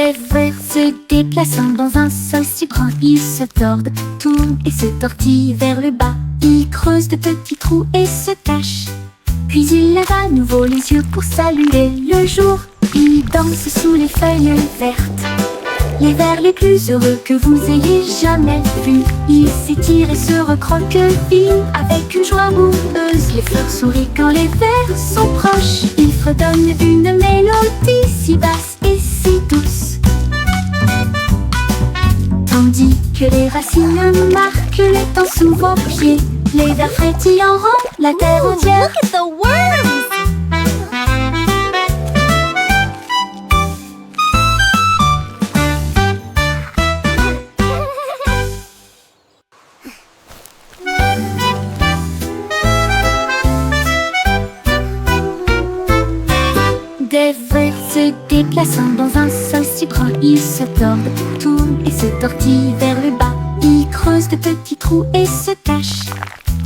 Des vers se déplaçant dans un sol si grand, ils se tordent, tournent et se tortillent vers le bas. Ils creusent de petits trous et se cachent. Puis ils lèvent à nouveau les yeux pour saluer le jour. Ils dansent sous les feuilles vertes, les vers les plus heureux que vous ayez jamais vus. Ils s'étirent et se recroquevillent avec une joie boueuse. Les fleurs sourient quand les vers sont proches. Ils fredonnent une mélodie si basse et si douce, tandis que les racines marquent les temps sous vos pieds. Les vers frétillent en rond la terre entière. Look at the worms! Des vers se déplaçant dans un sol si grand, ils se tordent, tournent et se tortillent vers le bas. Ils creusent de petits trous et se cachent.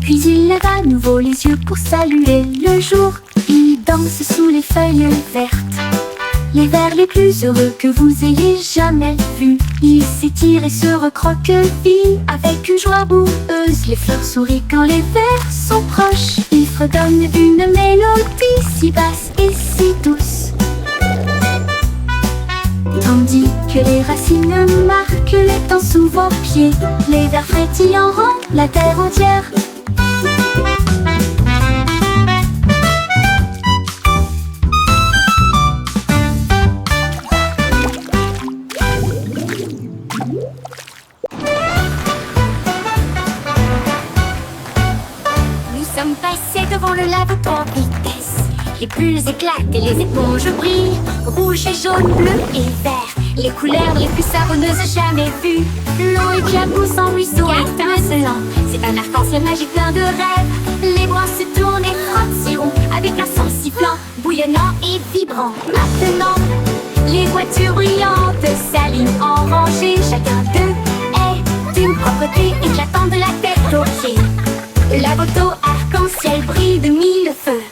Puis ils lèvent à nouveau les yeux pour saluer le jour. Ils dansent sous les feuilles vertes, les vers les plus heureux que vous ayez jamais vus. Ils s'étirent et se recroquevillent avec une joie boueuse. Les fleurs sourient quand les vers sont proches. Ils fredonnent une mélodie si basse et si douce, tandis que les racines marquent les temps sous vos pieds. Les vers frétillent en rond la terre entière. Nous sommes passés devant le lave-toi en vitesse. Les bulles éclatent et les éponges brillent. Rouge et jaune, bleu et vert, les couleurs les plus savonneuses jamais vues. L'eau éclabousse en ruisseau étincelant. C'est un arc-en-ciel magique plein de rêves. Les bras se tournent et frottent si rond avec un son sifflant, bouillonnant et vibrant. Maintenant, les voitures brillantes s'alignent en rangée. Chacun d'eux est d'une propreté éclatante de la tête aux pieds. La moto arc-en-ciel brille de mille feux.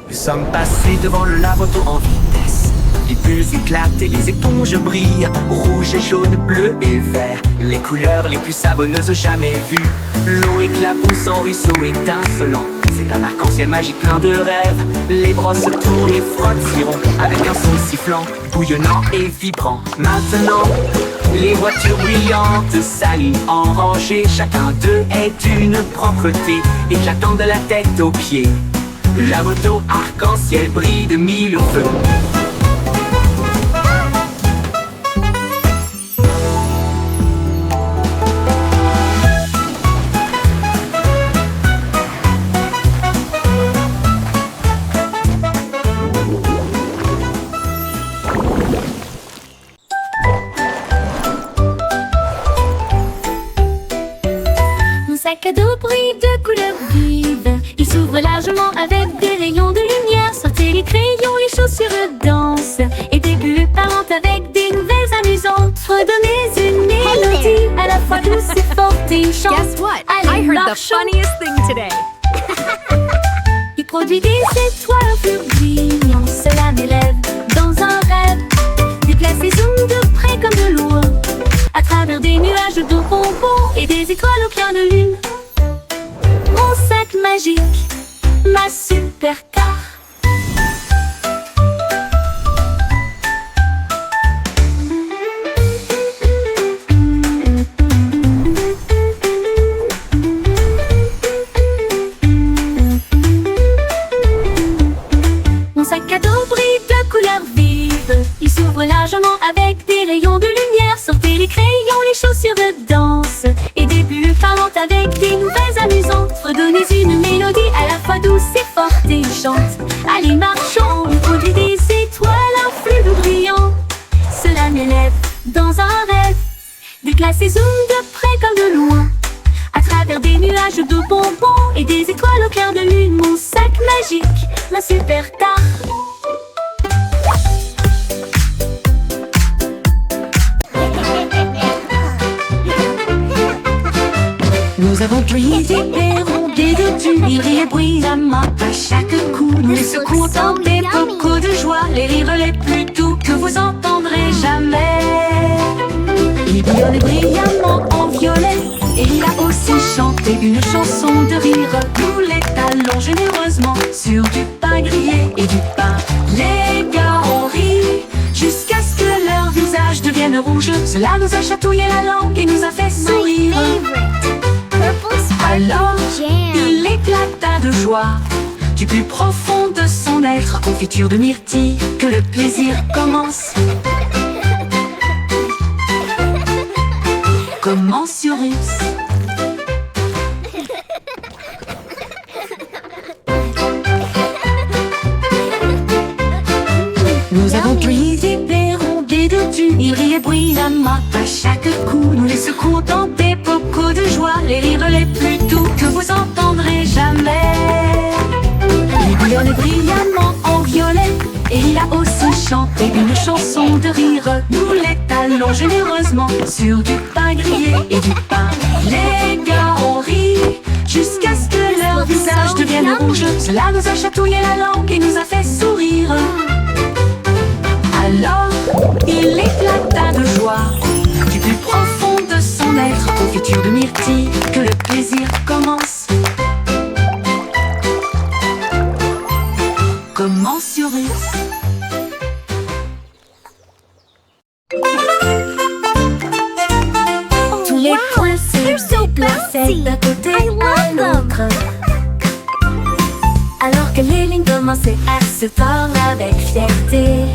Nous sommes passés devant le lave-auto en vitesse. Les bulles éclatent et les éponges brillent. Rouge et jaune, bleu et vert, les couleurs les plus savonneuses jamais vues. L'eau éclabousse en ruisseau étincelant. C'est un arc-en-ciel magique plein de rêves. Les brosses tournent et frottent si rond avec un son sifflant, bouillonnant et vibrant. Maintenant, les voitures brillantes s'alignent en rangée. Chacun d'eux est d'une propreté éclatante de la tête aux pieds. La moto arc-en-ciel brille de mille feux. Mon sac à dos brille de couleurs vives. Il s'ouvre largement avec des rayons de lumière. Sortez les crayons, les chaussures dansent, et des bulles parlantes avec des nouvelles amusantes. Redonnez une mélodie à la fois douce et forte et chante. Guess what? Allez, I heard the marchons. funniest thing today. Il produit des étoiles en fleurs brillantes. Cela m'élève dans un rêve. Déplace et zoom de près comme de loin, à travers des nuages de bonbons et des étoiles au clair de lune. Mon sac magique, ma supercar. Mon sac à dos brille de couleurs vives. Il s'ouvre largement avec des rayons de lumière. Sortez les crayons, les chaussures de danse, et des bulles parlantes avec des nouvelles amusantes. Redonnez une mélodie à la fois douce et forte et chante. Allez, marchons, on produit des étoiles, un flux de brillant. Cela m'élève dans un rêve. Déplace et zoom de près comme de loin, à travers des nuages de bonbons et des étoiles au clair de lune. Mon sac magique, ma supercar. Nous avons pris des perrons des deux tu. Ils riaient bruyamment à chaque coup. Nous les secouons dans des bocaux de joie. Les rires les plus doux que vous entendrez jamais. Il bouillonnait brillamment en violet. Et il a aussi chanté une chanson de rire. Nous les talons généreusement sur du pain grillé et du pain. Les gars ont ri jusqu'à ce que leur visage devienne rouge. Cela nous a chatouillé la langue et nous a fait sourire. Alors, il éclata de joie du plus profond de son être. Confiture de myrtille, que le plaisir commence. Commensurus. Nous avons pris des perrons, des dodus. Ils riaient bruyamment à chaque coup. Nous les secouons dans des bocaux de joie. Les rires les plus doux que vous entendrez jamais. Il bouillonnait brillamment en violet. Et il a aussi chanté une chanson de rire. Nous les talons généreusement sur du pain grillé et du pain. Les gars ont ri jusqu'à ce que leur visage devienne rouge. Cela nous a chatouillé la langue et nous a fait sourire. Alors, il éclata de joie du plus profond de son être. Confiture de myrtille, que le plaisir commence. Commensurus. Tous les points se déplaçaient d'un côté à l'autre. Alors que les lignes commençaient à se tordre avec fierté.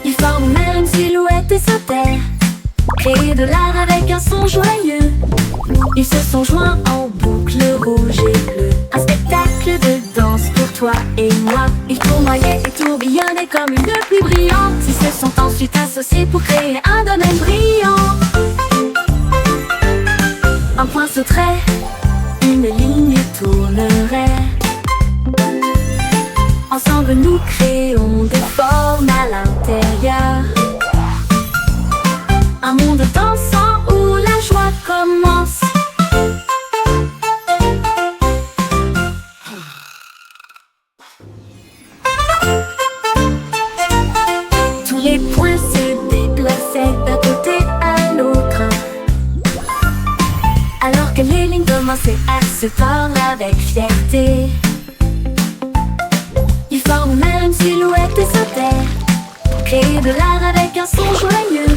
Ils forment même une silhouette et sautèrent, créer de l'art avec un son joyeux. Ils se sont joints en boucle rouge et bleue. Un spectacle de danse pour toi et moi. Ils tournoyaient et tourbillonnaient comme une pluie brillante. Ils se sont ensuite associés pour créer un domaine brillant. Un point sauterait, une ligne tournerait. Ensemble nous créons des formes à l'intérieur. Un monde dansant où la joie commence. Tous les points se déplaçaient d'un côté à l'autre. Alors que les lignes commençaient à se tordre avec fierté. Ils forment même une silhouette et sautèrent, créer de l'art avec un son joyeux.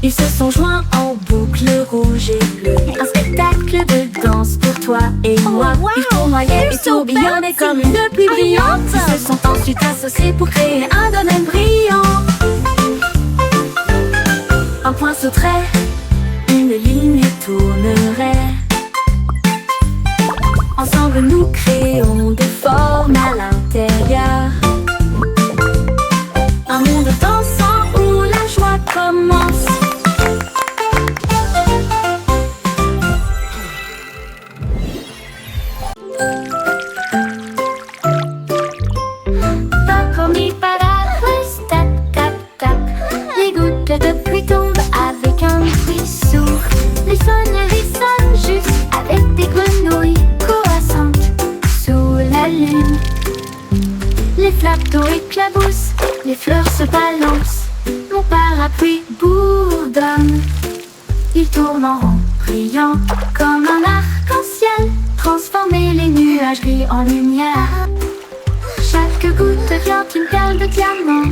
Ils se sont joints en boucle rouge et bleue. Un spectacle de danse pour toi et moi. Ils tournoyaient et tourbillonnaient comme une pluie brillante. Ils se sont ensuite associés pour créer un domaine brillant. Un point sauterait, une ligne tournerait. Ensemble nous créons des formes à l'intérieur. Un monde dansant où la joie commence. Les gouttes de pluie tombent avec un bruit sourd. Les sonneries sonnent juste avec des grenouilles croissantes sous la lune. Les flaques d'eau éclaboussent, les fleurs se balancent. Mon parapluie bourdonne. Il tourne en rond, brillant comme un arc-en-ciel. Transformer les nuages gris en lumière. Chaque goutte devient une perle de diamant.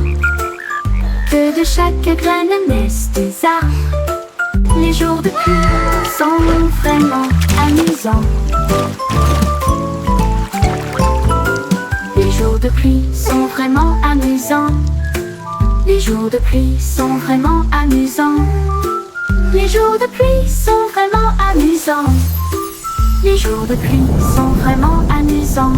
Que de chaque graine naissent des arbres. Les jours de pluie sont vraiment amusants. Les jours de pluie sont vraiment amusants. Les jours de pluie sont vraiment amusants. Les jours de pluie sont vraiment amusants. Les jours de pluie sont vraiment amusants.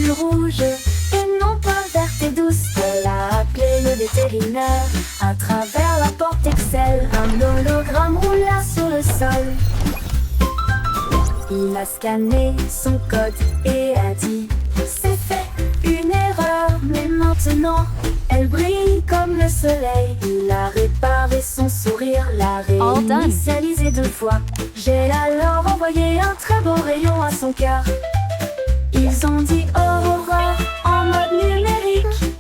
bulles rouges et non pas vertes et douces. Elle a appelé le vétérinaire. À travers la porte Excel, un hologramme roula sur le sol. Il a scanné son code et a dit: c'est fait, une erreur, mais maintenant elle brille comme le soleil. Il a réparé son sourire, l'a réinitialisé 2 fois. J'ai alors envoyé un très beau rayon à son cœur. Ils ont dit Aurora en mode numérique.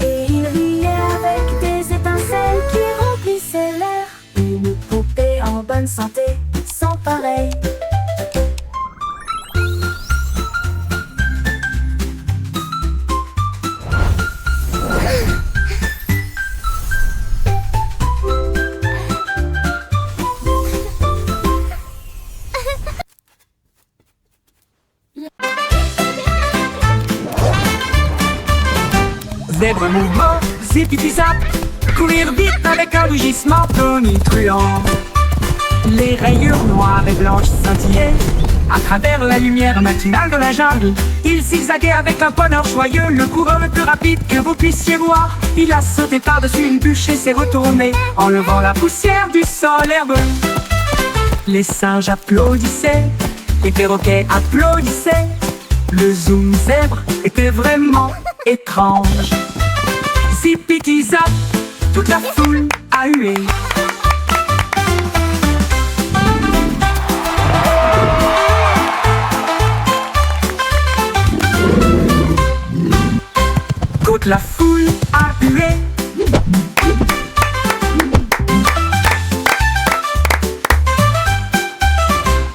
Et il riait avec des étincelles qui remplissaient l'air. Une poupée en bonne santé, sans pareil. Zèbre mouvement, zipiti zap, courir vite avec un rugissement tonitruant. Les rayures noires et blanches scintillaient à travers la lumière matinale de la jungle. Il zigzaguait avec un bonheur joyeux, le coureur le plus rapide que vous puissiez voir. Il a sauté par-dessus une bûche et s'est retourné, enlevant la poussière du sol herbeux. Les singes applaudissaient, les perroquets applaudissaient. Le zoom zèbre était vraiment étrange. Zipiti zap, toute la foule a hué. Toute la foule a hué.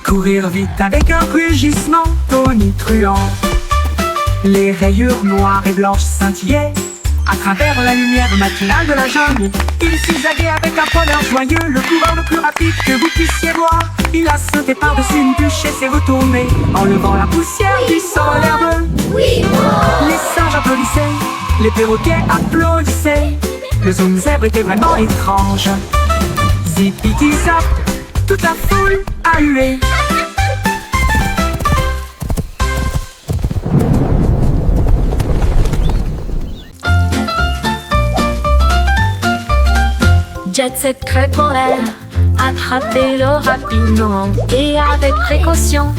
Courir vite avec un rugissement tonitruant. Les rayures noires et blanches scintillaient à travers la lumière matinale de la jungle. Il zigzaguait avec un bonheur joyeux, le coureur le plus rapide que vous puissiez voir. Il a sauté par-dessus une bûche et s'est retourné, enlevant la poussière du sol herbeux. Les singes applaudissaient, les perroquets applaudissaient. Le zoom zèbre était vraiment étrange. Zipiti zap, toute la foule a hué. Jet set crête en l'air, attrapez-le rapidement et avec précaution.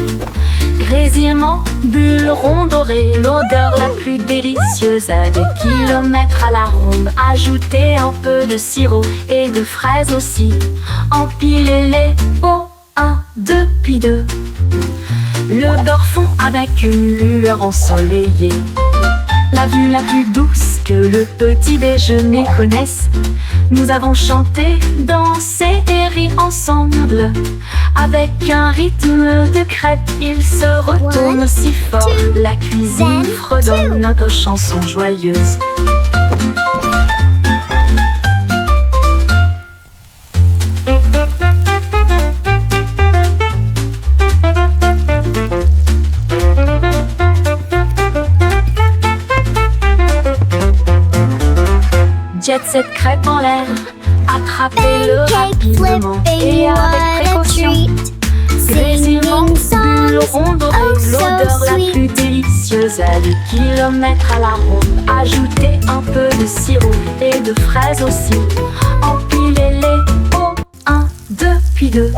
Grésillement, bulles rondes dorées, l'odeur la plus délicieuse à des kilomètres à la ronde. Ajoutez un peu de sirop et de fraises aussi. Empilez-les au 1, 2, puis 2. Le beurre fond avec une lueur ensoleillée. La vue la plus douce que le petit déjeuner connaisse. Nous avons chanté, dansé et ri ensemble. Avec un rythme de crêpe, il se retourne si fort. La cuisine fredonne notre chanson joyeuse. Jet set crêpe en l'air, attrapez-le rapidement et avec précaution. Grésillement, bulles rondes dorées, l'odeur la plus délicieuse à des kilomètres à la ronde. Ajoutez un peu de sirop et de fraises aussi. Empilez-les au 1, 2, puis 2.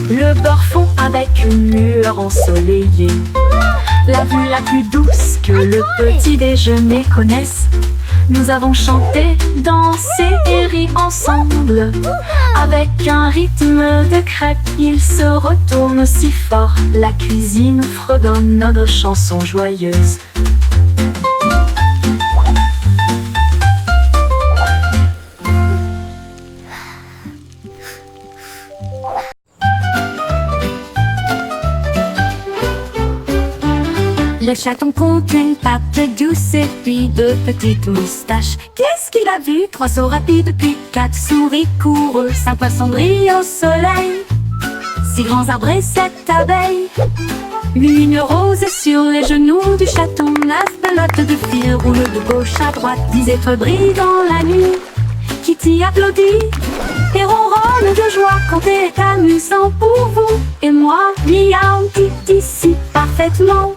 Le beurre fond avec une lueur ensoleillée. La vue la plus douce que le petit déjeuner connaisse. Nous avons chanté, dansé et ri ensemble. Avec un rythme de crêpe, il se retourne si fort. La cuisine fredonne notre chanson joyeuse. Le chaton compte une patte douce et puis 2 petites moustaches. Qu'est-ce qu'il a vu? 3 sauts rapides puis 4 souris coureux. 5 poissons brillent au soleil, 6 grands arbres et 7 abeilles. Une rose sur les genoux du chaton. 9 pelotes de fil roulent de gauche à droite. 10 étoiles brillent dans la nuit. Kitty applaudit et ronronne de joie quand c'est amusant pour vous et moi. Miaou, Kitty si parfaitement.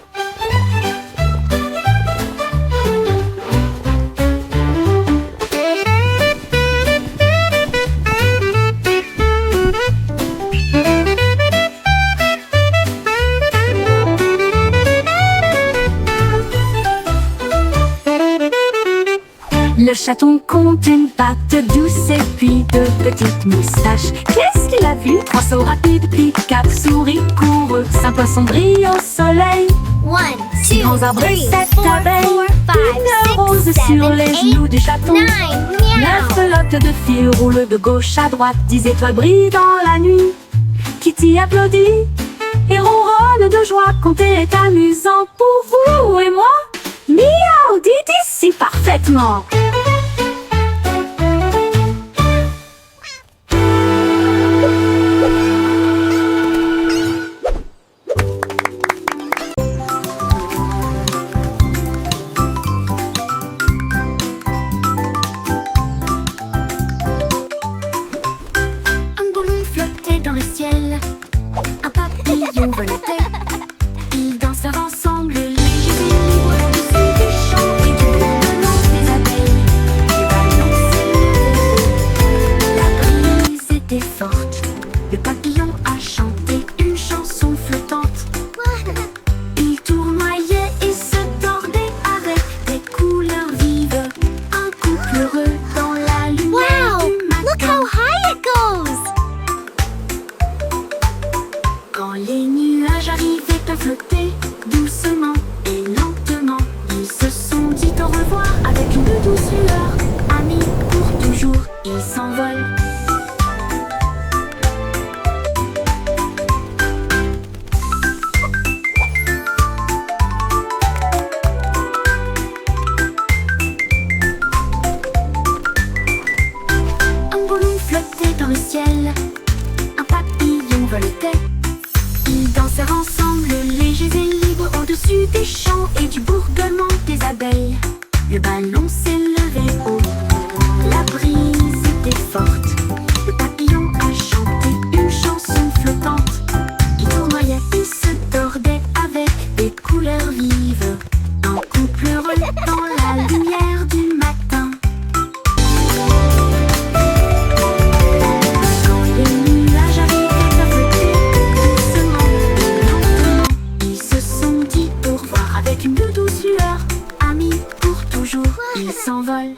chaton compte une patte douce et puis deux petites moustaches. Qu'est-ce qu'il a vu? Trois sauts rapides, puis quatre souris coureux. Cinq poissons brillent au soleil. 1, Six 2, grands arbres et 3, sept 4, abeilles. 5, Une rose 6, 7, sur les genoux du chaton. 9, Neuf meow. pelotes de fil roulent de gauche à droite. 10 étoiles brillent dans la nuit. Kitty applaudit et ronronne de joie. Compter est amusant pour vous et moi. Miaou, dites ici parfaitement. Un ballon flottait dans le ciel, un papillon volait. Ils dansèrent ensemble, légers et libres, au-dessus des champs et du bourdonnement des abeilles. Les ballons s'élevaient, la brise était forte. Le papillon a chanté une chanson flottante. Il tournoyait et se tordait avec des couleurs vives. Un couple heureux dans la lumière du matin. Look how high it goes! Quand les nuages arrivaient à flotter doucement et lentement, ils se sont dit au revoir avec une douce lueur. Amis pour toujours, ils s'envolent. Un ballon flottait dans le ciel, un papillon volait. Ils dansèrent ensemble, légers et libres, au-dessus des champs et du bourdonnement des abeilles. Le ballon s'élevait haut, la brise était forte. Le papillon a chanté une chanson flottante. Il tournoyait et se tordait avec des couleurs vives. Un couple heureux dans la lumière du matin. Quand les nuages arrivaient à flotter doucement et lentement, ils se sont dit au revoir avec une douce lueur. Amis pour toujours, ils s'envolent.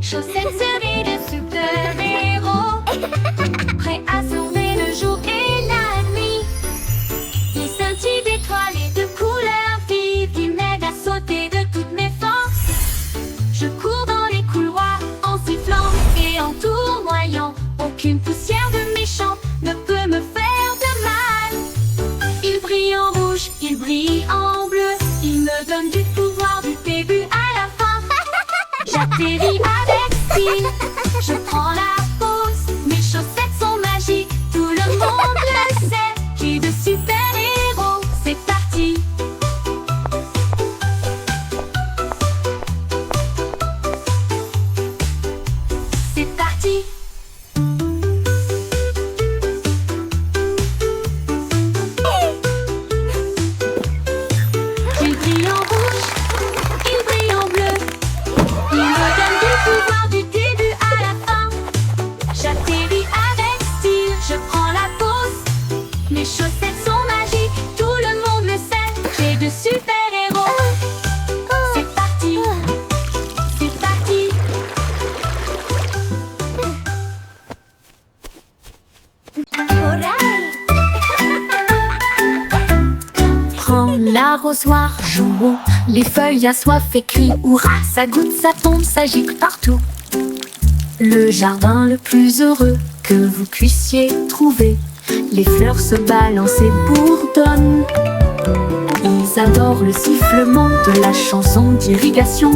Chaussettes serrées de super-héros, prêts à sauver le jour et la nuit. Ils scintillent d'étoiles et de couleurs vives qui m'aident à sauter de toutes mes forces. Je cours dans les couloirs en sifflant et en tournoyant. Aucune poussière de méchant ne peut me faire de mal. Ils brillent en rouge, ils brillent en bleu. Ils me donnent du pouvoir du début à la fin. J'atterris avec style, je prends la pause. Mes chaussettes sont magiques, tout le monde le sait. J'ai de super-héros, c'est parti. C'est parti. Il brille en rouge, il brille en bleu. Il me donne du pouvoir du début à la fin. J'atterris avec style, je prends la pause. Mes chaussettes sont magiques, tout le monde le sait. J'ai de super-héros. C'est parti, c'est parti. Prends l'arrosoir, jouons. Les feuilles assoiffées crient hurrah. Ça goutte, ça tombe, ça gicle partout. Le jardin le plus heureux que vous puissiez trouver. Les fleurs se balancent et bourdonnent. Ils adorent le sifflement de la chanson d'irrigation.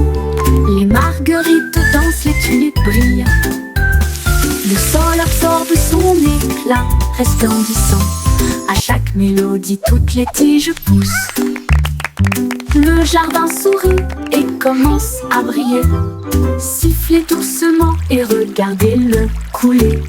Les marguerites dansent, les tulipes brillent. Le sol absorbe son éclat resplendissant. À chaque mélodie, toutes les tiges poussent. Le jardin sourit et commence à briller. Sifflez doucement et regardez-le couler.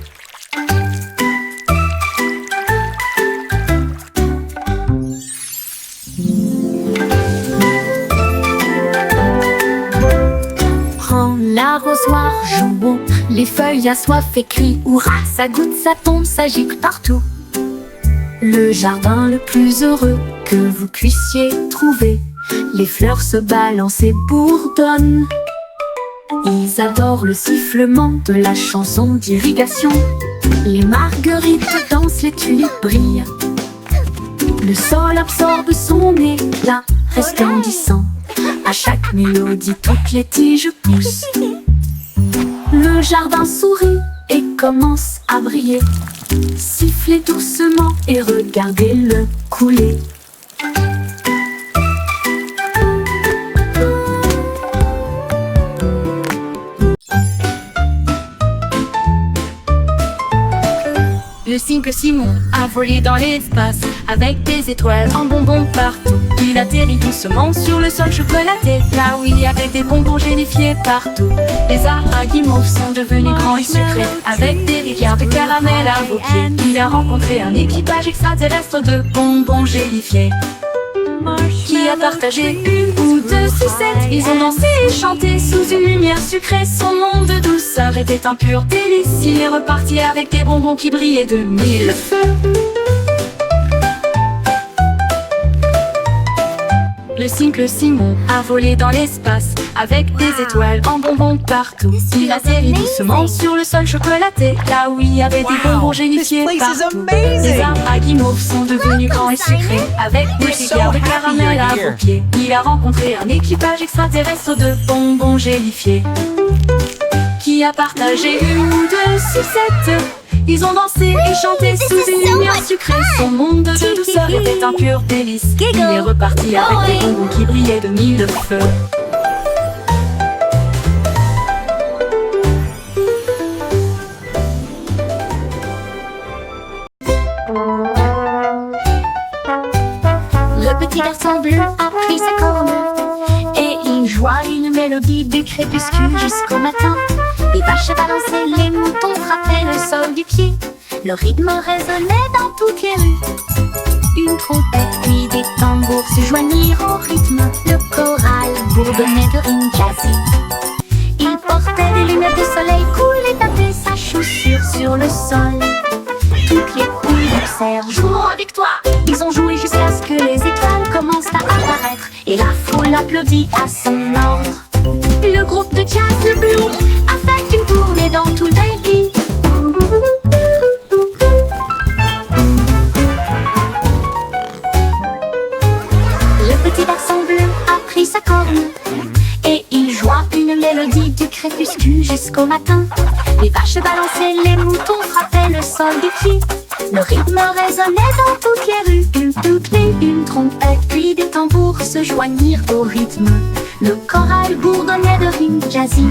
Prends l'arrosoir, jouons. Les feuilles assoiffées crient hurrah. Ça goutte, ça tombe, ça gicle partout. Le jardin le plus heureux que vous puissiez trouver. Les fleurs se balancent et bourdonnent. Ils adorent le sifflement de la chanson d'irrigation. Les marguerites dansent, les tulipes brillent. Le sol absorbe son éclat resplendissant. À chaque mélodie, toutes les tiges poussent. Le jardin sourit et commence à briller. Sifflez doucement et regardez-le couler. Le cycle Simon a volé dans l'espace avec des étoiles en bonbons partout. Il atterrit doucement sur le sol chocolaté, là où il y avait des bonbons gélifiés partout. Les arbres guimauves sont devenus grands et sucrés avec des rivières de caramel à vos pieds. Il a rencontré un équipage extraterrestre de bonbons gélifiés qui a partagé une ou deux sucettes. Ils ont dansé et chanté sous une lumière sucrée. Son monde de douceur était un pur délice. Il est reparti avec des bonbons qui brillaient de mille feux. Le cycle Simon a volé dans l'espace avec des étoiles en bonbons partout. Il atterrit doucement sur le sol chocolaté, là où il y avait des bonbons gélifiés partout. Les arbres à guimauve sont devenus grands et sucrés avec des rivières de caramel à vos pieds. Il a rencontré un équipage extraterrestre de bonbons gélifiés qui a partagé une ou deux sucettes. Ils ont dansé et chanté sous une lumière sucrée. Son monde de douceur était un pur délice. Il est reparti avec des bonbons qui brillaient de mille feux. Le petit garçon bleu a pris sa corne et il joua une mélodie du crépuscule jusqu'au matin. Les vaches balançaient, les moutons frappaient le sol du pied. Le rythme résonnait dans toutes les rues. Une trompette puis des tambours se joignirent au rythme. Le choral bourdonnait de rimes jazzy. Il portait des lunettes de soleil cool et tapait sa chaussure sur le sol. Toutes les poules poussèrent, jouons avec toi. Ils ont joué jusqu'à ce que les étoiles commencent à apparaître et la foule applaudit à son ordre. Le groupe de jazz le Blue a fait une tournée dans tout le pays. Le petit garçon bleu a pris sa corne et il joua une mélodie du crépuscule jusqu'au matin. Les vaches balançaient, les moutons frappaient le sol du pied. Le rythme résonnait dans toutes les rues. Toutes les une trompette puis des tambours se joignirent au rythme. Le choral bourdonnait de rimes jazzy.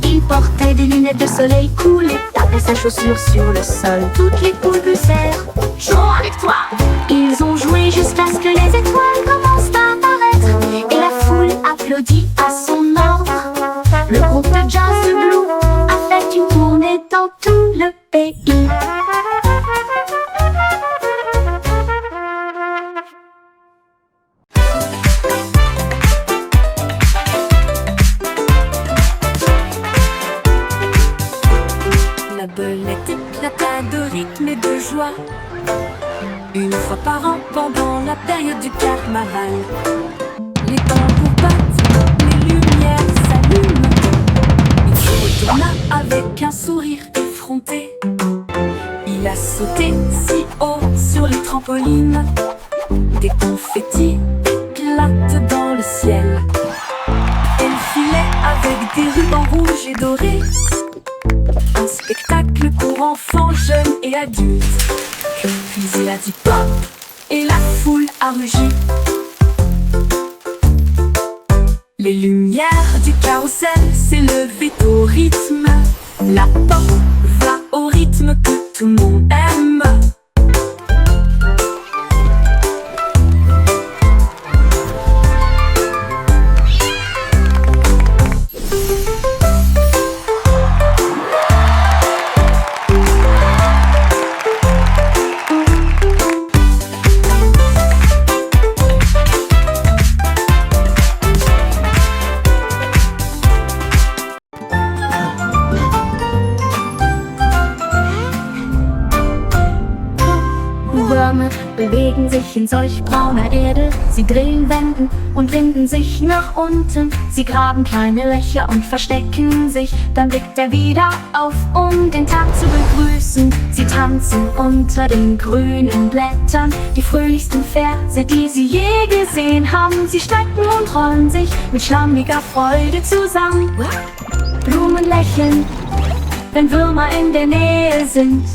Il portait des lunettes de soleil cool et tapait sa chaussure sur le sol. Toutes les poules poussèrent, jouons avec toi. Ils ont joué jusqu'à ce que les étoiles commencent à apparaître et la foule applaudit à son ordre. Le groupe de jazz de Blue a fait une tournée dans tout le pays. La belette éclata de rythme et de joie une fois par an pendant la période du carnaval. Les tambours battent, les lumières s'allument. Il se retourna avec un sourire effronté. Il a sauté si haut sur les trampolines. Des confettis éclatent dans le ciel. Elle filait avec des rubans rouges et dorés. Un spectacle pour enfants, jeunes et adultes. Puis il a dit pop et la foule a rugi. Les lumières du carrousel s'élevaient au rythme. La pop va au rythme que tout le monde aime. bewegen sich in solch brauner Erde. Sie drehen, wenden und winden sich nach unten. Sie graben kleine Löcher und verstecken sich. Dann blickt er wieder auf, um den Tag zu begrüßen. Sie tanzen unter den grünen Blättern, die fröhlichsten Verse, die sie je gesehen haben. Sie strecken und rollen sich mit schlammiger Freude zusammen. Blumen lächeln, wenn Würmer in der Nähe sind.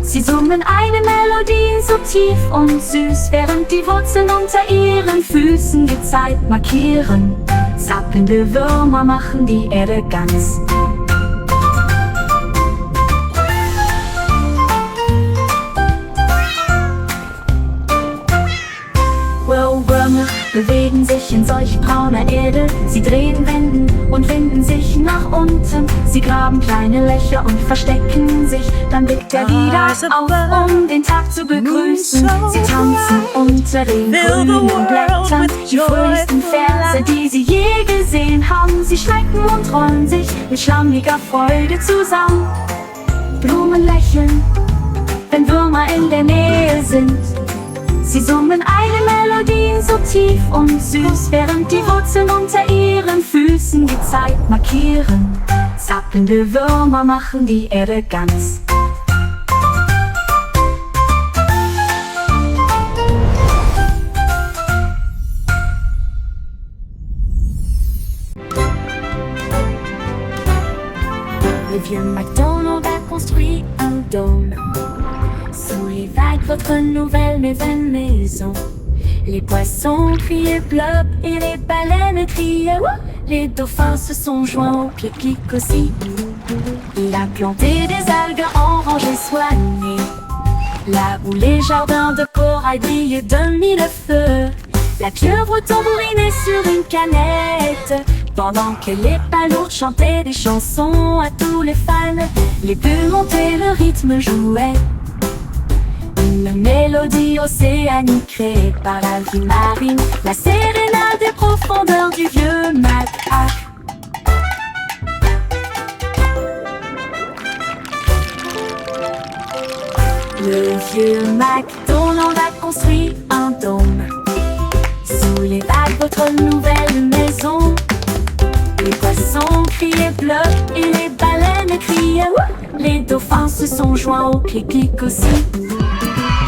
Sie summen eine Melodie so tief und süß, während die Wurzeln unter ihren Füßen die Zeit markieren. Zappelnde Würmer machen die Erde ganz. Würmer bewegen sich in solch brauner Erde. Sie drehen, wenden und winden sich nach unten. Sie graben kleine Löcher und verstecken sich. Dann blickt er wieder auf, um den Tag zu begrüßen. Sie tanzen unter den grünen Blättern, die fröhlichsten Verse, die sie je gesehen haben. Sie strecken und rollen sich mit schlammiger Freude zusammen. Blumen lächeln, wenn Würmer in der Nähe sind. Sie summen eine Melodie so tief und süß, während die Wurzeln unter ihren Füßen die Zeit markieren. Zappelnde Würmer machen die Erde ganz. Le vieux McDonald a construit un dôme. Sous les vagues, votre nouvelle mais vaine maison. Les poissons criaient plop et les baleines criaient wouh. Les dauphins se sont joints au pique-nique aussi. Il a planté des algues en rangées soignées, là où les jardins de corail brillaient de mille feux. La pieuvre tambourinait sur une canette, pendant que les palourdes chantaient des chansons à tous les fans. Les bulles montaient, le rythme jouait. Une mélodie océanique créée par la vie marine, la sérénade des profondeurs du vieux Mac-Hac. Le vieux McDonald a construit un dôme. Sous les vagues, votre nouvelle maison. Les poissons criaient bleu et les baleines criaient wouh. Les dauphins se sont joints au clic-clic aussi.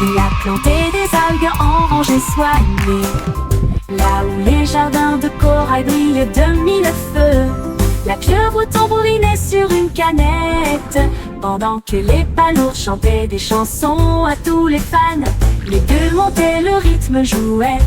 Il a planté des algues en rangées soignées, là où les jardins de corail brillaient de mille feux. La pieuvre tambourinait sur une canette, pendant que les palourdes chantaient des chansons à tous les fans. Les bulles montaient, le rythme jouait.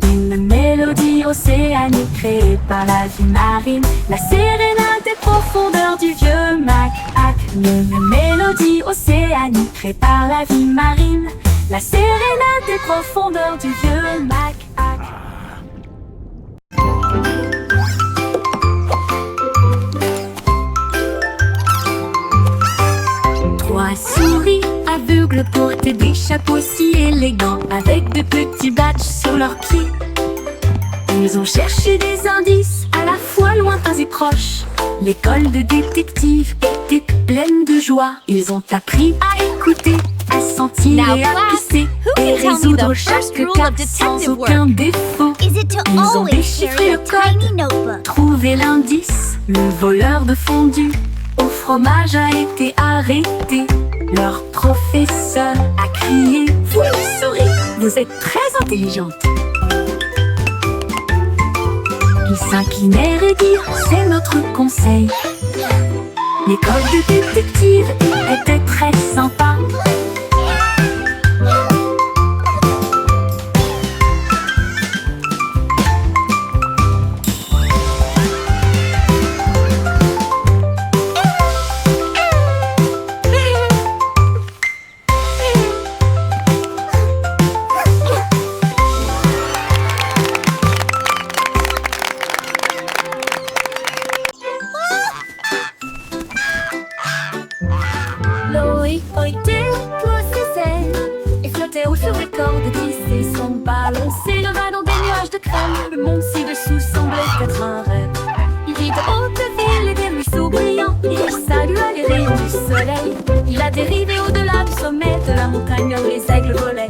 Une mélodie océanique créée par la vie marine, la sérénade des profondeurs du vieux Mac-Hac. Une mélodie océanique créée par la vie marine, la sérénade des profondeurs du vieux Mac-Hac. Trois souris aveugles portaient des chapeaux si élégants, avec de petits badges sur leurs pieds. Ils ont cherché des indices à la fois lointains et proches. L'école de détective était pleine de joie. Ils ont appris à écouter, à sentir et à pisser, et résoudre chaque cas sans aucun défaut. Ils ont déchiffré le code, trouvé l'indice. Le voleur de fondue au fromage a été arrêté. Leur professeur a crié: vous le saurez, vous êtes très intelligente. Ils s'inclinèrent et dirent: c'est notre conseil. L'école de détective était très sympa. Loïc était tous ses ailes et flottait haut sur les cordes glissées. Son ballon s'éleva dans des nuages de crème. Le monde ci-dessous semblait être un rêve. Il vit de haute ville et des ruisseaux brillants. Il salua les rayons du soleil. Il a dérivé au-delà du sommet de la montagne où les aigles volaient.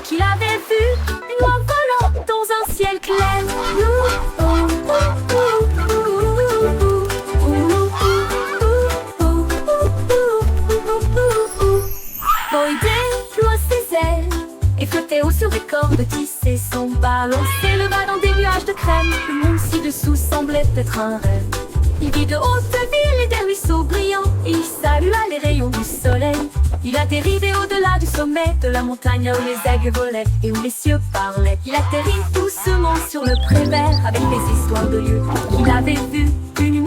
qu'il avait vu une oie volant dans un ciel clair. Boy déploie ses ailes et flottait haut sur des cordes tissées, son ballon s'éleva dans des nuages de crème. Le monde ci-dessous semblait être un rêve. Il vit de hautes villes et des ruisseaux brillants. Il salua les rayons du soleil. Il atterrit au-delà du sommet de la montagne où les aigles volaient et où les cieux parlaient. Il atterrit doucement sur le pré vert avec des histoires de lieux qu'il avait vus. Une